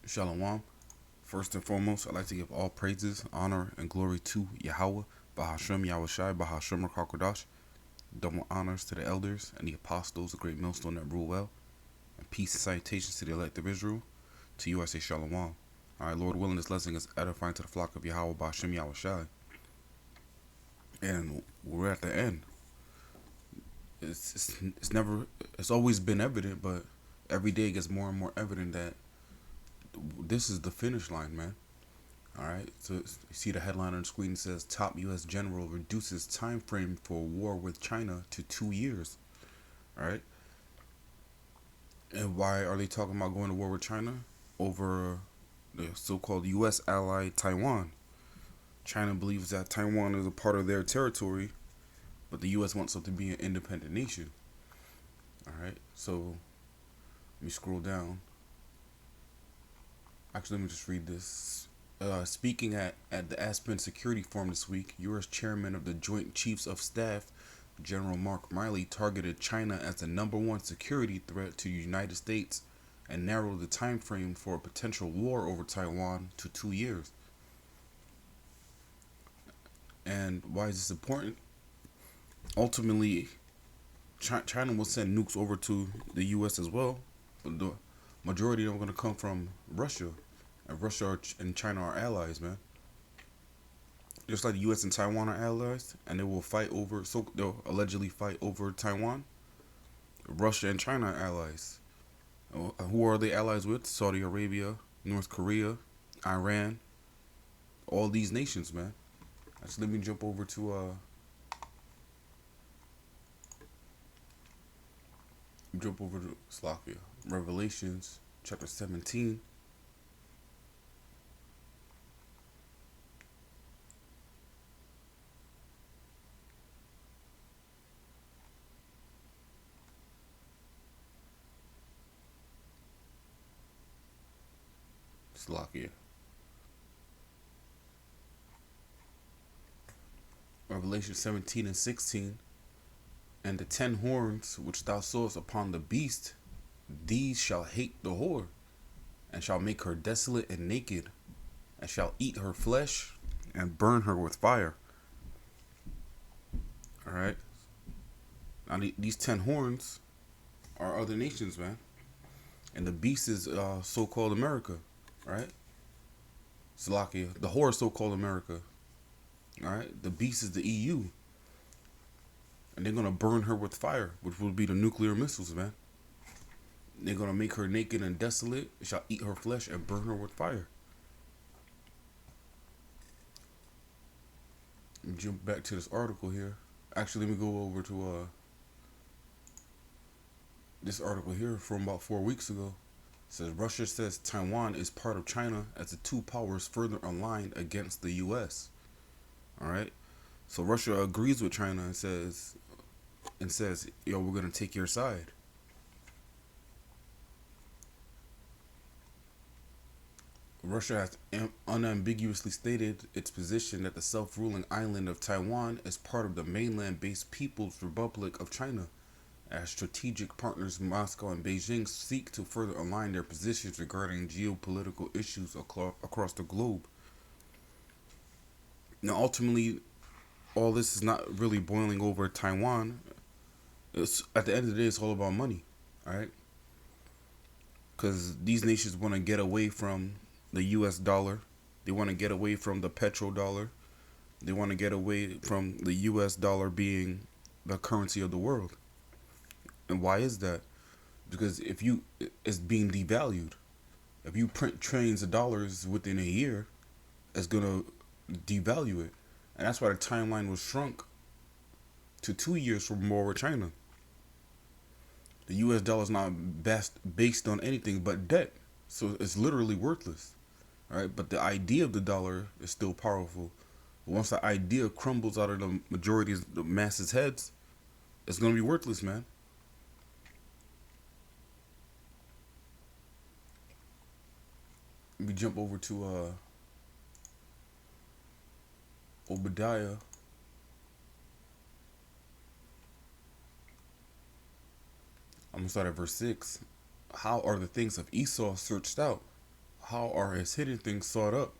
Shalom. First and foremost, I'd like to give all praises, honor, and glory to Yahweh, Bahashem Yahushai, Bahashem Rakakodash. Double honors to the elders and the apostles, the great millstone that rule well. And peace and salutations to the elect of Israel. To you I say Shalom. Alright, Lord willing, this lesson is edifying to the flock of Yahweh, Bahashem Yahushai. And we're at the end. It's always been evident, but every day it gets more and more evident that this is the finish line, man. All right, so you see the headline on the screen says top U.S. general reduces time frame for war with China to 2 years. All right, and why are they talking about going to war with China over the so-called U.S. ally Taiwan? China believes that Taiwan is a part of their territory, but the U.S. wants it to be an independent nation. All right, so let me scroll down. Actually, let me just read this. Speaking at the Aspen Security Forum this week, U.S. Chairman of the Joint Chiefs of Staff, General Mark Milley, targeted China as the number one security threat to the United States and narrowed the time frame for a potential war over Taiwan to 2 years. And why is this important? Ultimately, China will send nukes over to the U.S. as well, but the majority of them are going to come from Russia. And Russia and China are allies, man. Just like the U.S. and Taiwan are allies, and they will fight over. So they'll allegedly fight over Taiwan. Russia and China are allies. Who are they allies with? Saudi Arabia, North Korea, Iran. All these nations, man. Actually, let me jump over to Slovakia. Revelations chapter 17. Slovakia. Revelation 17 and 16. And the 10 horns which thou sawest upon the beast, these shall hate the whore, and shall make her desolate and naked, and shall eat her flesh, and burn her with fire. Alright? Now these 10 horns are other nations, man. And the beast is so-called America. Right? Slovakia. The whore is so-called America. Alright? The beast is the EU. And they're going to burn her with fire, which will be the nuclear missiles, man. They're going to make her naked and desolate, shall eat her flesh, and burn her with fire. Let me jump back to this article here. Actually, let me go over to this article here from about 4 weeks ago. It says Russia says Taiwan is part of China as the two powers further aligned against the U.S. All right, so Russia agrees with China and says, yo, we're gonna take your side. Russia has unambiguously stated its position that the self-ruling island of Taiwan is part of the mainland-based People's Republic of China, as strategic partners Moscow and Beijing seek to further align their positions regarding geopolitical issues across the globe. Now, ultimately, all this is not really boiling over Taiwan. It's, at the end of the day, it's all about money, all right? Because these nations want to get away from the U.S. dollar. They want to get away from the petrodollar. They want to get away from the U.S. dollar being the currency of the world. And why is that? Because it's being devalued. If you print trillions of dollars within a year, it's gonna devalue it, and that's why the timeline was shrunk to 2 years for war with China. The U.S. dollar is not based on anything but debt, so it's literally worthless. All right, but the idea of the dollar is still powerful. But once the idea crumbles out of the majority of the masses' heads, it's gonna be worthless, man. We jump over to Obadiah. I'm gonna start at verse 6. How are the things of Esau searched out? how are his hidden things sought up?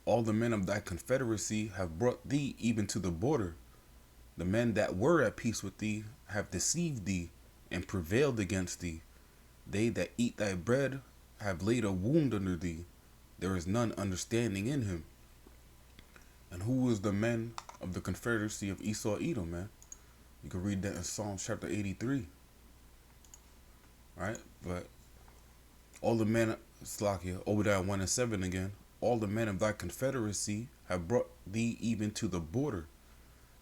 All the men of thy confederacy have brought thee even to the border. The men that were at peace with thee have deceived thee and prevailed against thee. They that eat thy bread have laid a wound under thee. There is none understanding in him. And who is the men of the confederacy of Esau Edom, man? You can read that in Psalms chapter 83. Right? But all the men, Slakia, Obadiah 1 and 7 again. All the men of thy confederacy have brought thee even to the border.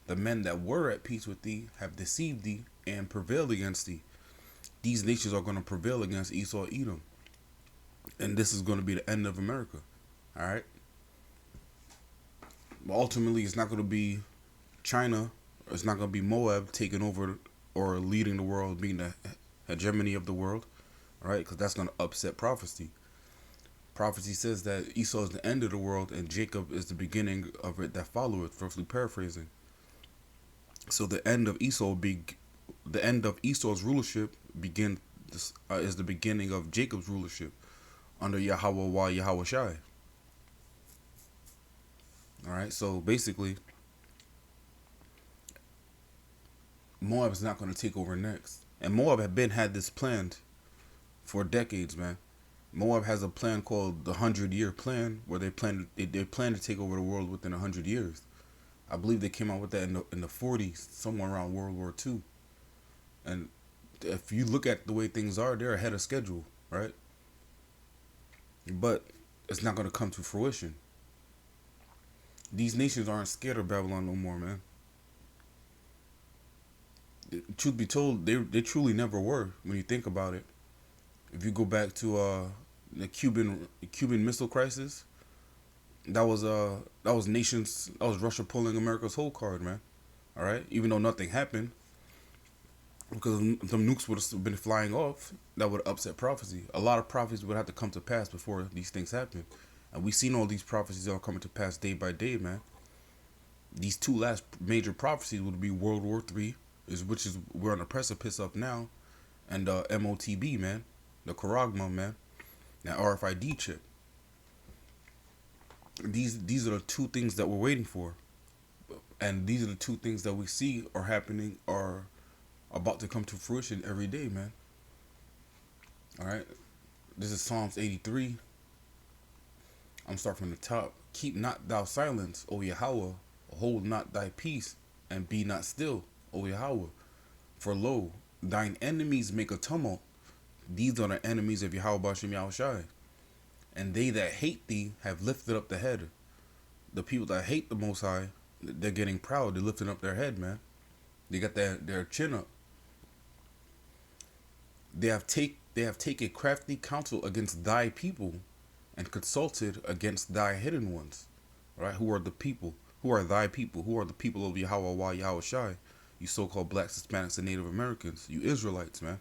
The men that were at peace with thee have deceived thee and prevailed against thee. These nations are going to prevail against Esau Edom. And this is going to be the end of America. Alright? But ultimately, it's not going to be China, or it's not going to be Moab taking over or leading the world, being the hegemony of the world. Alright? Because that's going to upset prophecy. Prophecy says that Esau is the end of the world and Jacob is the beginning of it that followeth, roughly paraphrasing. So the end of Esau's rulership is the beginning of Jacob's rulership under Yahweh Wa Yahweh Shai. Alright, so basically Moab is not going to take over next. And Moab had this planned for decades, man. Moab has a plan called the 100-year plan, where they plan to take over the world within 100 years. I believe they came out with that in the 40s, somewhere around World War II. And if you look at the way things are, they're ahead of schedule, right? But it's not going to come to fruition. These nations aren't scared of Babylon no more, man. Truth be told, they truly never were when you think about it. If you go back to the Cuban Missile Crisis, that was Russia pulling America's whole card, man. All right, even though nothing happened, because them nukes would have been flying off, that would have upset prophecy. A lot of prophecies would have to come to pass before these things happen, and we've seen all these prophecies all coming to pass day by day, man. These two last major prophecies would be World War III, which is we're on the precipice of now, and MOTB, man, the Karagma, man, that RFID chip. These are the two things that we're waiting for, and these are the two things that we see are happening, are about to come to fruition every day, man. All right, this is Psalms 83. I'm starting from the top. Keep not thou silence, O Yahweh. Hold not thy peace, and be not still, O Yahweh. For lo, thine enemies make a tumult. These are the enemies of Yahweh Bashem Yahushai. And they that hate thee have lifted up the head. The people that hate the Most High, they're getting proud. They're lifting up their head, man. They got their chin up. They have taken crafty counsel against thy people, and consulted against thy hidden ones. Right? Who are the people? Who are thy people? Who are the people of Yahweh Wa Yahweh Shai? You so-called blacks, Hispanics, and Native Americans. You Israelites, man.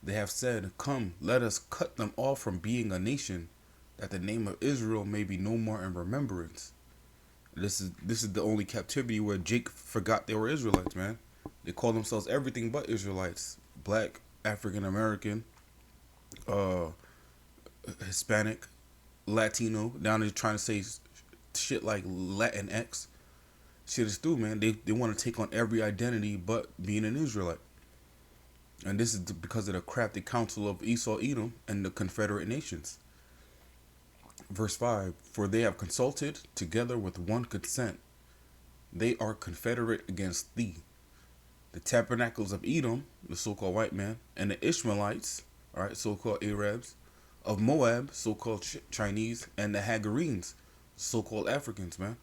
They have said, come, let us cut them off from being a nation, that the name of Israel may be no more in remembrance. This is the only captivity where Jake forgot they were Israelites, man. They call themselves everything but Israelites. Black, African American, Hispanic, Latino. Now they're trying to say shit like Latinx. Shit is through, man. They want to take on every identity but being an Israelite. And this is because of the crafty counsel of Esau Edom and the confederate nations. Verse 5, for they have consulted together with one consent. They are confederate against thee. The tabernacles of Edom, the so-called white man, and the Ishmaelites, all right, so-called Arabs, of Moab, so-called Chinese, and the Hagarenes, so-called Africans, man.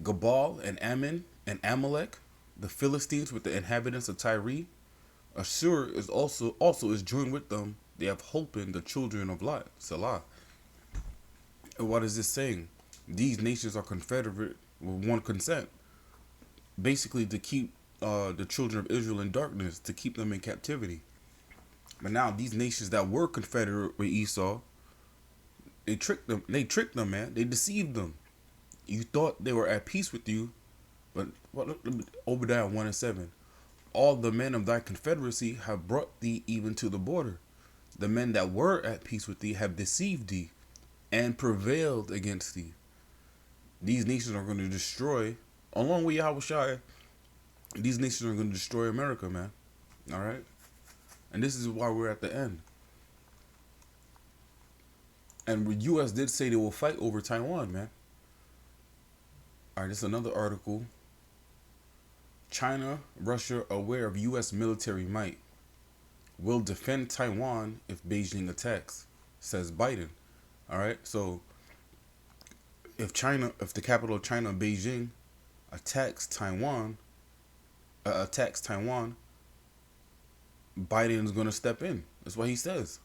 Gabal and Ammon and Amalek, the Philistines with the inhabitants of Tyre. Assur is also is joined with them. They have holpen the children of Lot, Salah. And what is this saying? These nations are confederate with one consent, basically to keep the children of Israel in darkness, to keep them in captivity. But now these nations that were confederate with Esau, they tricked them. They tricked them, man. They deceived them. You thought they were at peace with you, but Obadiah 1 and 7. All the men of thy confederacy have brought thee even to the border. The men that were at peace with thee have deceived thee and prevailed against thee. These nations are going to destroy, along with Yahushua, these nations are going to destroy America, man. All right? And this is why we're at the end. And the U.S. did say they will fight over Taiwan, man. All right, this is another article. China, Russia aware of U.S. military might. Will defend Taiwan if Beijing attacks, says Biden. All right, so if the capital of China, Beijing, attacks Taiwan, Biden is going to step in. That's what he says.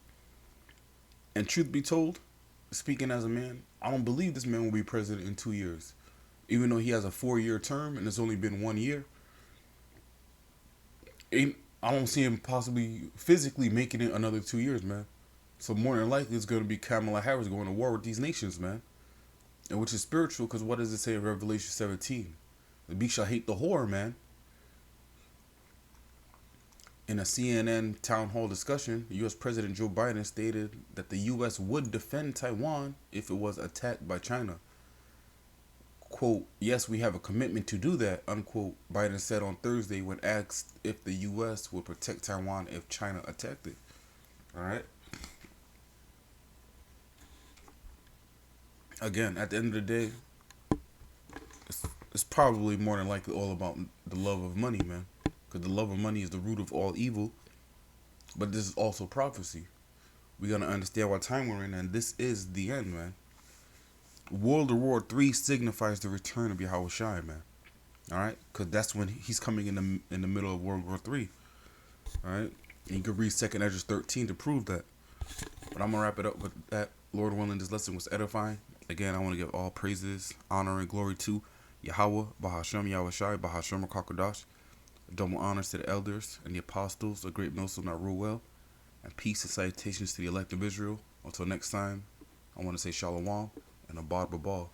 And truth be told, speaking as a man, I don't believe this man will be president in 2 years. Even though he has a 4-year term and it's only been 1 year, I don't see him possibly physically making it another 2 years, man. So more than likely, it's going to be Kamala Harris going to war with these nations, man. And which is spiritual, because what does it say in Revelation 17? The beast shall hate the whore, man. In a CNN town hall discussion, U.S. President Joe Biden stated that the U.S. would defend Taiwan if it was attacked by China. Quote, yes, we have a commitment to do that, unquote, Biden said on Thursday when asked if the U.S. would protect Taiwan if China attacked it. All right? Again, at the end of the day, it's probably more than likely all about the love of money, man. Because the love of money is the root of all evil. But this is also prophecy. We got to understand what time we're in, and this is the end, man. World War III signifies the return of Yahushua, man. All right? Because that's when he's coming in the middle of World War III. All right? And you can read 2nd Ezra 13 to prove that. But I'm going to wrap it up with that. Lord willing, this lesson was edifying. Again, I want to give all praises, honor, and glory to Yahweh, Bahashem, Yahushua, Bahashem, Kakadash. Double honors to the elders and the apostles, a great millstone that rule well. And peace and salutations to the elect of Israel. Until next time, I want to say shalom and abad babal.